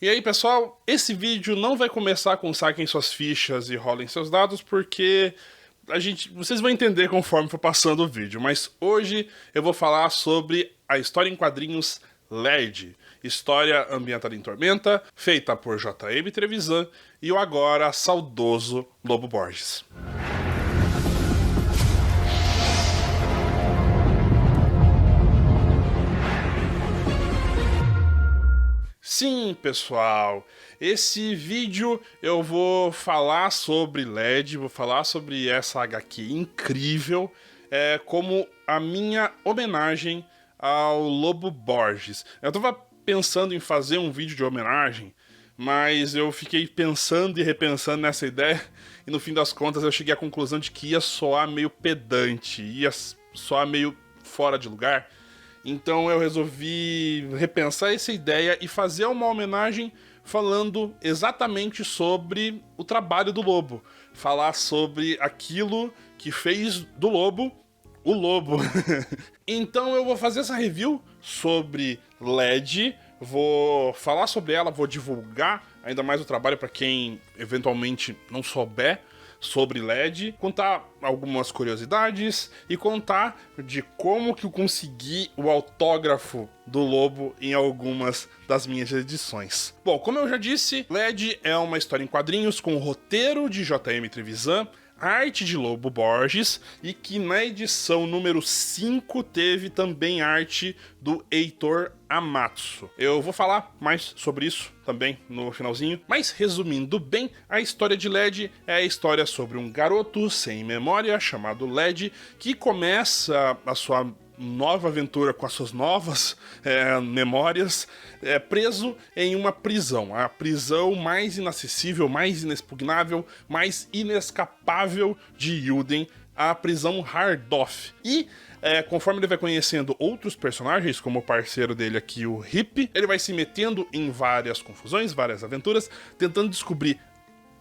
E aí, pessoal, esse vídeo não vai começar com saquem suas fichas e rolem seus dados, porque vocês vão entender conforme for passando o vídeo, mas hoje eu vou falar sobre a história em quadrinhos LED, história ambientada em Tormenta, feita por J.M. Trevisan e o agora saudoso Lobo Borges. Sim, pessoal, esse vídeo eu vou falar sobre LED, vou falar sobre essa HQ incrível, como a minha homenagem ao Lobo Borges. Eu tava pensando em fazer um vídeo de homenagem, mas eu fiquei pensando e repensando nessa ideia, e no fim das contas eu cheguei à conclusão de que ia soar meio pedante, ia soar meio fora de lugar. Então eu resolvi repensar essa ideia e fazer uma homenagem falando exatamente sobre o trabalho do Lobo. Falar sobre aquilo que fez do Lobo o Lobo. Então eu vou fazer essa review sobre LED, vou falar sobre ela, vou divulgar ainda mais o trabalho para quem eventualmente não souber sobre LED, contar algumas curiosidades e contar de como que eu consegui o autógrafo do Lobo em algumas das minhas edições. Bom, como eu já disse, LED é uma história em quadrinhos com roteiro de J.M. Trevisan, arte de Lobo Borges, e que na edição número 5 teve também arte do Heitor Amatsu. Eu vou falar mais sobre isso também no finalzinho, mas resumindo bem, a história de LED é a história sobre um garoto sem memória chamado LED que começa a sua nova aventura com as suas novas memórias, preso em uma prisão, a prisão mais inacessível, mais inexpugnável, mais inescapável de Yuden, a prisão Hardoff. E conforme ele vai conhecendo outros personagens, como o parceiro dele aqui, o Hip, ele vai se metendo em várias confusões, várias aventuras, tentando descobrir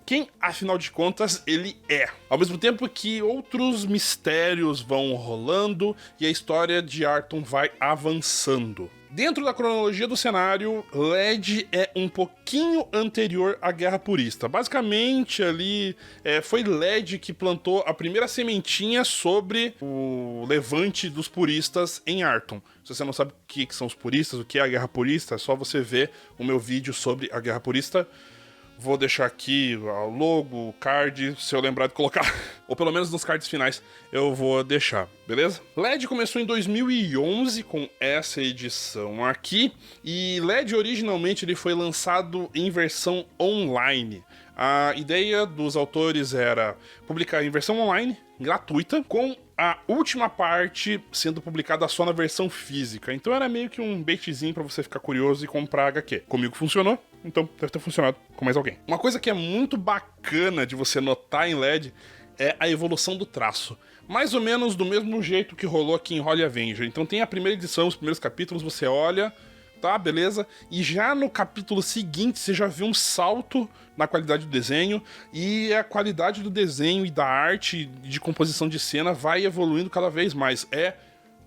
quem, afinal de contas, ele é. Ao mesmo tempo que outros mistérios vão rolando e a história de Arton vai avançando. Dentro da cronologia do cenário, LED é um pouquinho anterior à Guerra Purista. Basicamente, ali foi LED que plantou a primeira sementinha sobre o levante dos puristas em Arton. Se você não sabe o que são os puristas, o que é a Guerra Purista, é só você ver o meu vídeo sobre a Guerra Purista. Vou deixar aqui o logo, o card, se eu lembrar de colocar. Ou pelo menos nos cards finais eu vou deixar, beleza? LED começou em 2011 com essa edição aqui. E LED originalmente ele foi lançado em versão online. A ideia dos autores era publicar em versão online, gratuita, com a última parte sendo publicada só na versão física. Então era meio que um baitzinho pra você ficar curioso e comprar HQ. Comigo funcionou, então deve ter funcionado com mais alguém. Uma coisa que é muito bacana de você notar em LED é a evolução do traço. Mais ou menos do mesmo jeito que rolou aqui em Holy Avenger. Então tem a primeira edição, os primeiros capítulos, você olha, tá, beleza? E já no capítulo seguinte você já vê um salto na qualidade do desenho, e a qualidade do desenho e da arte de composição de cena vai evoluindo cada vez mais. É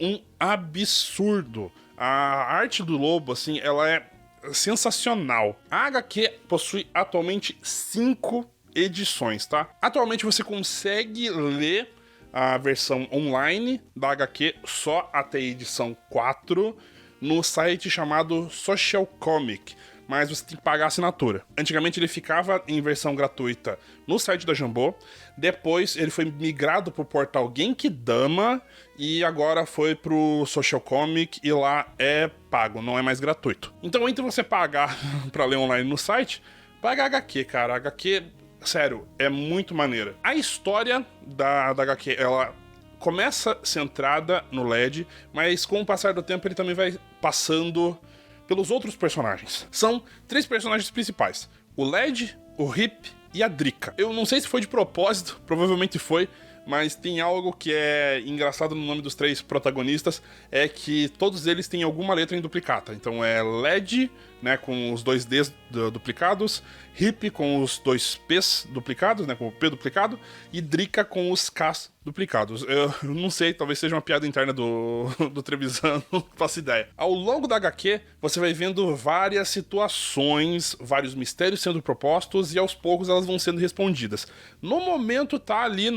um absurdo. A arte do Lobo, assim, ela é sensacional. A HQ possui atualmente 5 edições, tá? Atualmente você consegue ler a versão online da HQ só até a edição 4 no site chamado Social Comic, mas você tem que pagar a assinatura. Antigamente ele ficava em versão gratuita no site da Jambô, depois ele foi migrado pro portal Genkidama e agora foi pro Social Comic e lá é pago, não é mais gratuito. Então entre você pagar pra ler online no site, paga a HQ, cara. A HQ, sério, é muito maneira. A história da HQ, ela começa centrada no LED, mas com o passar do tempo ele também vai passando pelos outros personagens. São 3 personagens principais: o LED, o Hip e a Drika. Eu não sei se foi de propósito, provavelmente foi, mas tem algo que é engraçado no nome dos 3 protagonistas, é que todos eles têm alguma letra em duplicata. Então é LED, né, com os dois Ds duplicados, Hip com os dois Ps duplicados, né, com o P duplicado, e Drica com os Ks duplicados. Eu não sei, talvez seja uma piada interna do Trevisan, não faço ideia. Ao longo da HQ, você vai vendo várias situações, vários mistérios sendo propostos, e aos poucos elas vão sendo respondidas. No momento tá ali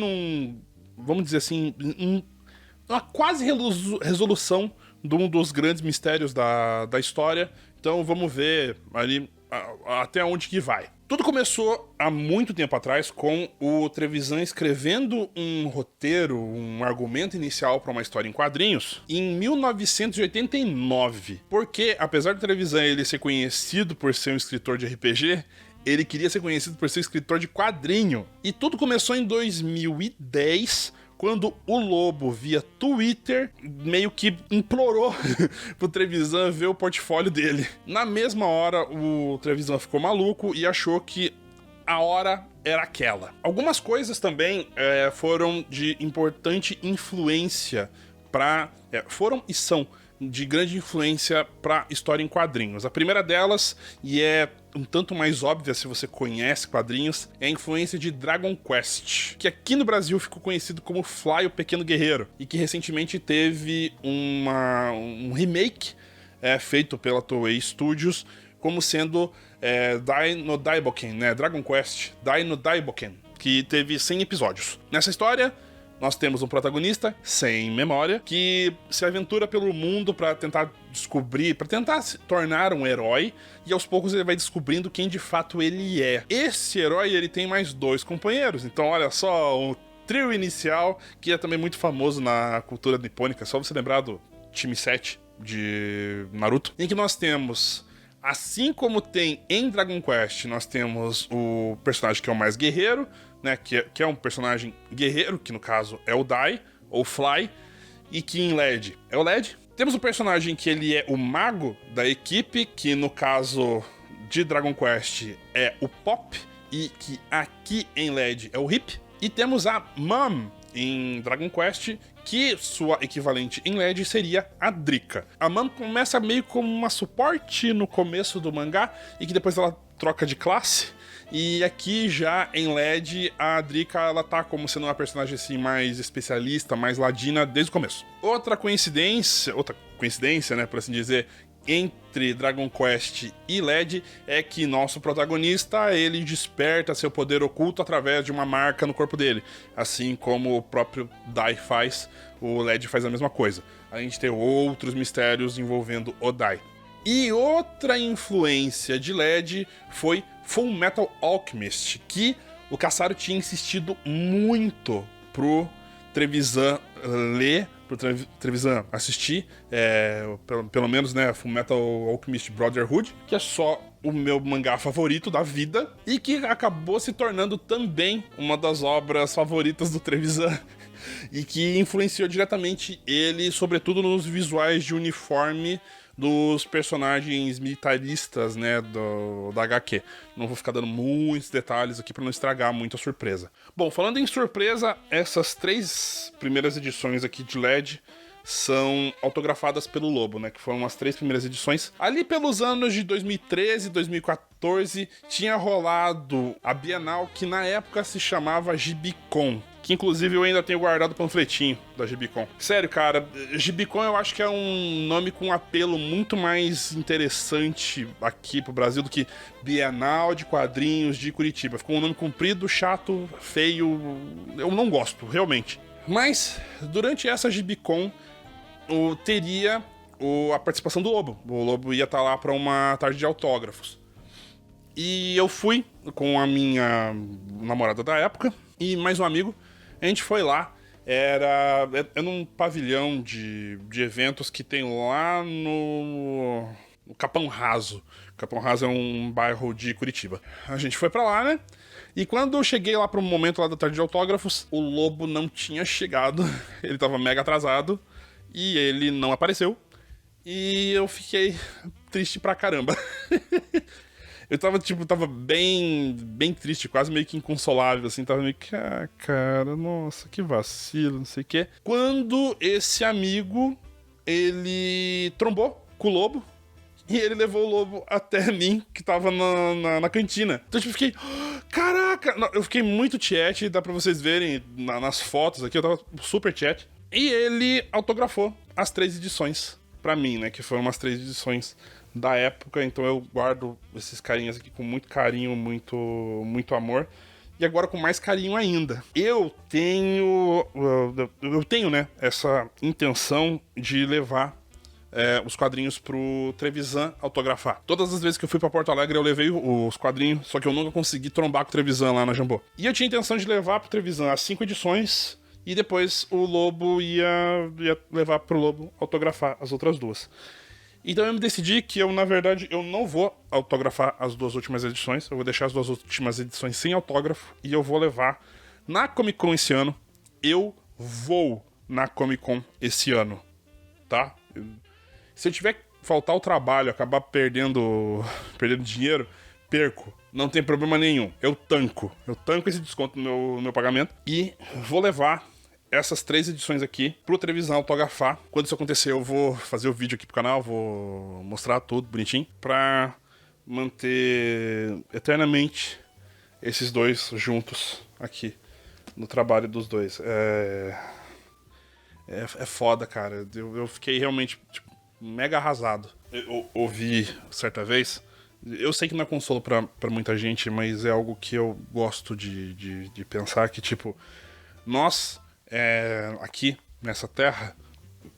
vamos dizer assim, uma quase resolução de um dos grandes mistérios da história. Então vamos ver ali até onde que vai. Tudo começou há muito tempo atrás com o Trevisan escrevendo um roteiro, um argumento inicial para uma história em quadrinhos em 1989. Porque, apesar do Trevisan ele ser conhecido por ser um escritor de RPG, ele queria ser conhecido por ser um escritor de quadrinho. E tudo começou em 2010, quando o Lobo, via Twitter, meio que implorou pro Trevisan ver o portfólio dele. Na mesma hora, o Trevisan ficou maluco e achou que a hora era aquela. Algumas coisas também foram de importante influência foram e são de grande influência para história em quadrinhos. A primeira delas, e é um tanto mais óbvia se você conhece quadrinhos, é a influência de Dragon Quest, que aqui no Brasil ficou conhecido como Fly, o Pequeno Guerreiro, e que recentemente teve um remake feito pela Toei Studios, como sendo Dai no Daiboken, né? Dragon Quest Dai no Daiboken, que teve 100 episódios. Nessa história, nós temos um protagonista sem memória que se aventura pelo mundo para tentar descobrir, para tentar se tornar um herói, e aos poucos ele vai descobrindo quem de fato ele é. Esse herói, ele tem mais 2 companheiros, então olha só, o trio inicial, que é também muito famoso na cultura nipônica, só você lembrar do time 7 de Naruto, em que nós temos, assim como tem em Dragon Quest, nós temos o personagem que é o mais guerreiro, né, que é um personagem guerreiro, que no caso é o Dai, ou Fly, e que em LED é o LED. Temos o personagem que ele é o mago da equipe, que no caso de Dragon Quest é o Pop, e que aqui em LED é o Hip. E temos a Mom em Dragon Quest, que sua equivalente em LED seria a Drica. A Mom começa meio como uma suporte no começo do mangá, e que depois ela troca de classe. E aqui já em LED, a Drica, ela tá como sendo uma personagem assim mais especialista, mais ladina desde o começo. Outra coincidência, né, por assim dizer, entre Dragon Quest e LED é que nosso protagonista, ele desperta seu poder oculto através de uma marca no corpo dele. Assim como o próprio Dai faz, o LED faz a mesma coisa. A gente tem outros mistérios envolvendo o Dai. E outra influência de LED foi Full Metal Alchemist, que o Cassaro tinha insistido muito pro Trevisan ler, pro Trevisan assistir, pelo menos, né, Full Metal Alchemist Brotherhood, que é só o meu mangá favorito da vida, e que acabou se tornando também uma das obras favoritas do Trevisan, e que influenciou diretamente ele, sobretudo nos visuais de uniforme dos personagens militaristas, né, da HQ. Não vou ficar dando muitos detalhes aqui para não estragar muito a surpresa. Bom, falando em surpresa, essas 3 primeiras edições aqui de LED são autografadas pelo Lobo, né, que foram as 3 primeiras edições. Ali pelos anos de 2013 e 2014, tinha rolado a Bienal, que na época se chamava Gibicon, que inclusive eu ainda tenho guardado o panfletinho da Gibicon. Sério, cara, Gibicon eu acho que é um nome com um apelo muito mais interessante aqui pro Brasil do que Bienal de Quadrinhos de Curitiba. Ficou um nome comprido, chato, feio, eu não gosto, realmente. Mas, durante essa Gibicon, teria a participação do Lobo. O Lobo ia estar lá para uma tarde de autógrafos. E eu fui com a minha namorada da época e mais um amigo. A gente foi lá, era num pavilhão de eventos que tem lá no Capão Raso. Capão Raso é um bairro de Curitiba. A gente foi pra lá, né? E quando eu cheguei lá pro momento lá da tarde de autógrafos, o Lobo não tinha chegado, ele tava mega atrasado e ele não apareceu. E eu fiquei triste pra caramba. Eu tava bem triste, quase meio que inconsolável, assim, tava meio que, cara, nossa, que vacilo, não sei o quê. Quando esse amigo, ele trombou com o Lobo, E ele levou o lobo até mim, que tava na cantina. Então, tipo, eu fiquei... Caraca! Não, eu fiquei muito chat, dá pra vocês verem nas fotos aqui, eu tava super chat. E ele autografou as 3 edições pra mim, né? Que foram umas 3 edições da época. Então eu guardo esses carinhas aqui com muito carinho, muito amor. E agora com mais carinho ainda. Eu tenho, né, essa intenção de levar os quadrinhos pro Trevisan autografar. Todas as vezes que eu fui pra Porto Alegre eu levei os quadrinhos, só que eu nunca consegui trombar com o Trevisan lá na Jambô. E eu tinha a intenção de levar pro Trevisan as 5 edições e depois o Lobo ia levar pro Lobo autografar as outras 2. Então eu me decidi que eu, na verdade, eu não vou autografar as 2 últimas edições, eu vou deixar as 2 últimas edições sem autógrafo e eu vou levar na Comic Con esse ano. Eu vou na Comic Con esse ano, tá? Se eu tiver que faltar o trabalho, acabar perdendo dinheiro, perco. Não tem problema nenhum. Eu tanco esse desconto no meu pagamento e vou levar essas 3 edições aqui pro Trevisan autografar. Quando isso acontecer, eu vou fazer o vídeo aqui pro canal, vou mostrar tudo bonitinho, pra manter eternamente esses 2 juntos aqui no trabalho dos 2. É foda, cara. Eu fiquei realmente, tipo, mega arrasado. Eu ouvi certa vez... Eu sei que não é consolo pra muita gente, mas é algo que eu gosto de pensar, que, tipo, nós... aqui nessa terra,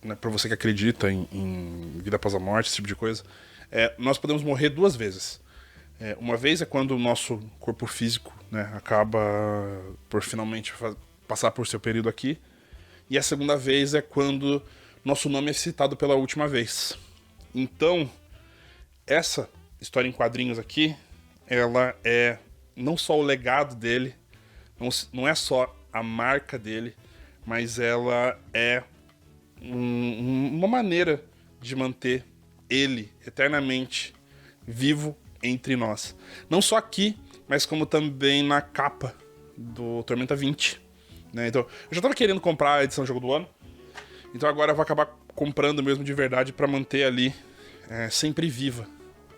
né, para você que acredita em vida após a morte, esse tipo de coisa, nós podemos morrer 2 vezes. Uma vez é quando o nosso corpo físico, né, acaba por finalmente passar por seu período aqui, e a segunda vez é quando nosso nome é citado pela última vez. Então, essa história em quadrinhos aqui, ela é não só o legado dele, não é só a marca dele, mas ela é uma maneira de manter ele eternamente vivo entre nós. Não só aqui, mas como também na capa do Tormenta 20. Né? Então, eu já tava querendo comprar a edição Jogo do Ano, então agora eu vou acabar comprando mesmo de verdade para manter ali sempre viva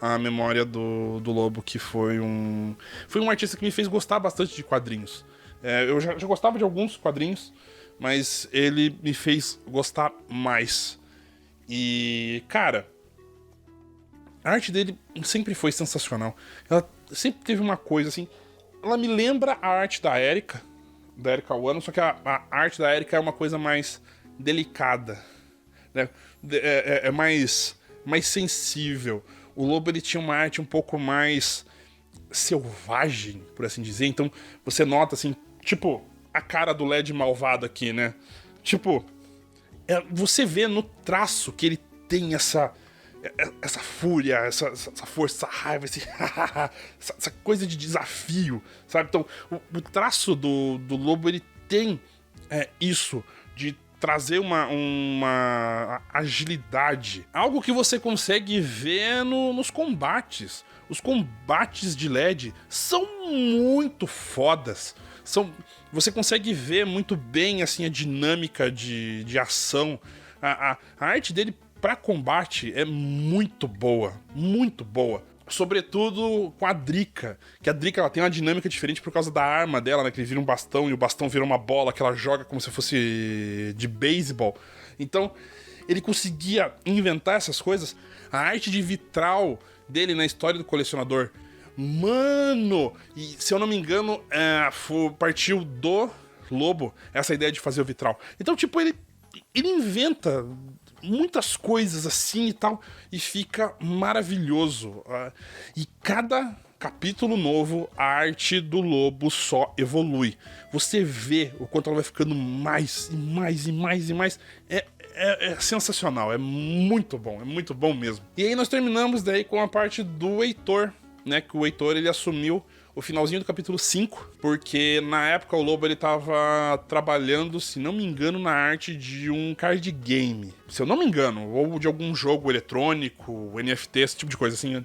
a memória do Lobo, que foi um artista que me fez gostar bastante de quadrinhos. Eu já gostava de alguns quadrinhos, mas ele me fez gostar mais. E, cara, a arte dele sempre foi sensacional. Ela sempre teve uma coisa assim... Ela me lembra a arte da Erika Wano, só que a arte da Erika é uma coisa mais delicada, né? É mais sensível. O Lobo, ele tinha uma arte um pouco mais selvagem, por assim dizer. Então, você nota, assim, tipo, a cara do LED malvado aqui, né? Tipo, você vê no traço que ele tem essa fúria, essa força, essa raiva, essa coisa de desafio, sabe? Então, o traço do Lobo, ele tem isso de trazer uma agilidade. Algo que você consegue ver nos combates. Os combates de LED são muito fodas. Você consegue ver muito bem assim, a dinâmica de ação. A arte dele para combate é muito boa. Muito boa. Sobretudo com a Drika, que a Drika, ela tem uma dinâmica diferente por causa da arma dela, né? Que ele vira um bastão e o bastão vira uma bola que ela joga como se fosse de beisebol. Então, ele conseguia inventar essas coisas. A arte de vitral dele na história do colecionador, mano! E se eu não me engano, partiu do Lobo essa ideia de fazer o vitral. Então, tipo, ele inventa muitas coisas assim e tal, e fica maravilhoso. E cada capítulo novo, a arte do Lobo só evolui. Você vê o quanto ela vai ficando mais e mais e mais e mais. É sensacional, é muito bom mesmo. E aí nós terminamos daí com a parte do Heitor, né? Que o Heitor, ele assumiu o finalzinho do capítulo 5, porque na época o Lobo, ele tava trabalhando, se não me engano, na arte de um card game, se eu não me engano, ou de algum jogo eletrônico, NFT, esse tipo de coisa assim.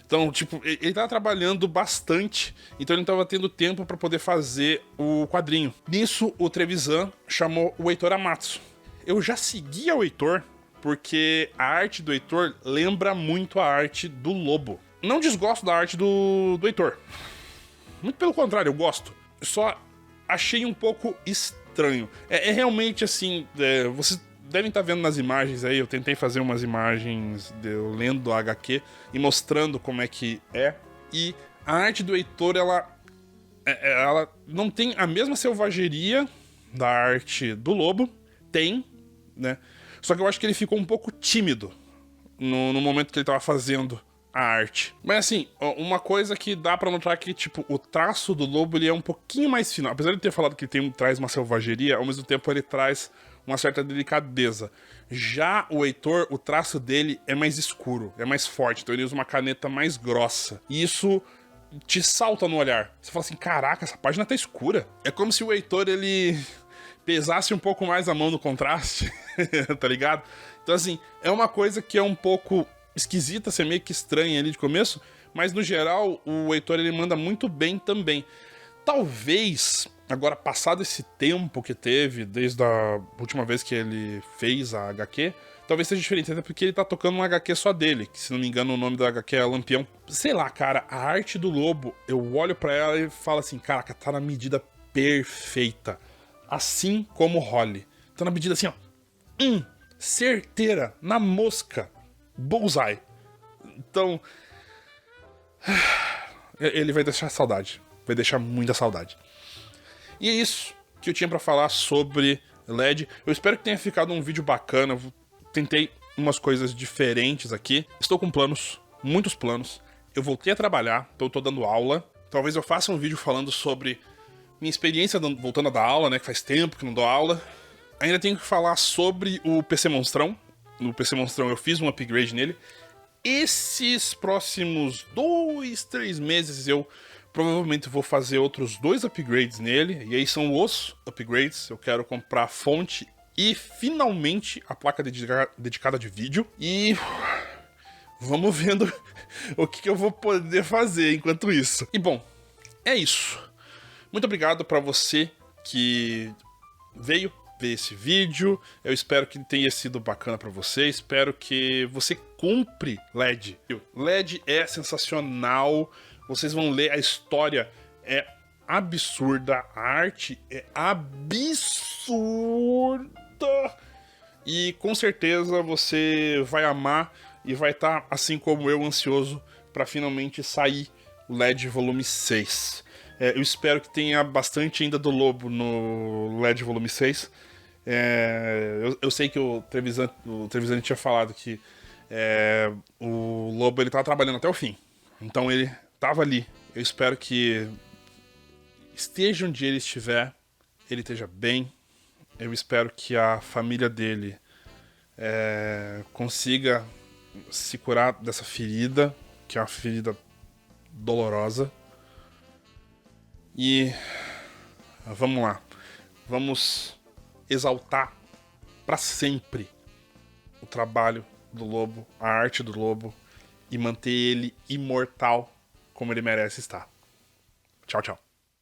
Então, tipo, ele tava trabalhando bastante, então ele não tava tendo tempo para poder fazer o quadrinho. Nisso, o Trevisan chamou o Heitor Amatsu. Eu já seguia o Heitor porque a arte do Heitor lembra muito a arte do Lobo. Não desgosto da arte do Heitor. Muito pelo contrário, eu gosto. Só achei um pouco estranho. É realmente assim, vocês devem estar vendo nas imagens aí, eu tentei fazer umas imagens eu lendo a HQ e mostrando como é que é. E a arte do Heitor, ela não tem a mesma selvageria da arte do Lobo. Tem, né? Só que eu acho que ele ficou um pouco tímido no momento que ele tava fazendo a arte. Mas assim, uma coisa que dá pra notar é que, tipo, o traço do Lobo, ele é um pouquinho mais fino. Apesar de ter falado que ele traz uma selvageria, ao mesmo tempo ele traz uma certa delicadeza. Já o Heitor, o traço dele é mais escuro, é mais forte, então ele usa uma caneta mais grossa. E isso te salta no olhar. Você fala assim, caraca, essa página tá escura. É como se o Heitor, ele pesasse um pouco mais a mão no contraste, tá ligado? Então assim, é uma coisa que é um pouco esquisita, ser meio que estranha ali de começo, mas no geral o Heitor ele manda muito bem também. Talvez, agora passado esse tempo que teve, desde a última vez que ele fez a HQ, talvez seja diferente, até porque ele tá tocando uma HQ só dele, que se não me engano o nome da HQ é Lampião. Sei lá, cara, a arte do Lobo, eu olho pra ela e falo assim, caraca, tá na medida perfeita. Assim como o Holly. Tá na medida assim, ó. Certeira, na mosca. Bullseye. Então, ele vai deixar saudade. Vai deixar muita saudade. E é isso que eu tinha pra falar sobre LED. Eu espero que tenha ficado um vídeo bacana. Eu tentei umas coisas diferentes aqui. Estou com planos, muitos planos. Eu voltei a trabalhar, então eu tô dando aula. Talvez eu faça um vídeo falando sobre minha experiência voltando a dar aula, né? Que faz tempo que não dou aula. Ainda tenho que falar sobre o PC Monstrão. No PC Monstrão eu fiz um upgrade nele. Esses próximos 2, 3 meses eu provavelmente vou fazer outros 2 upgrades nele. E aí são os upgrades. Eu quero comprar a fonte e finalmente a placa dedicada de vídeo. E vamos vendo o que eu vou poder fazer enquanto isso. E bom, é isso. Muito obrigado para você que veio ver esse vídeo. Eu espero que tenha sido bacana para você. Espero que você compre LED. LED é sensacional. Vocês vão ler, a história é absurda, a arte é absurda. E com certeza você vai amar e vai estar, assim como eu, ansioso para finalmente sair o LED volume 6. Eu espero que tenha bastante ainda do Lobo no LED volume 6. Eu sei que o Trevisan tinha falado que o Lobo ele tava trabalhando até o fim. Então ele tava ali. Eu espero que esteja onde ele estiver, ele esteja bem. Eu espero que a família dele consiga se curar dessa ferida, que é uma ferida dolorosa. E vamos lá, vamos exaltar para sempre o trabalho do Lobo, a arte do Lobo, e manter ele imortal como ele merece estar. Tchau, tchau.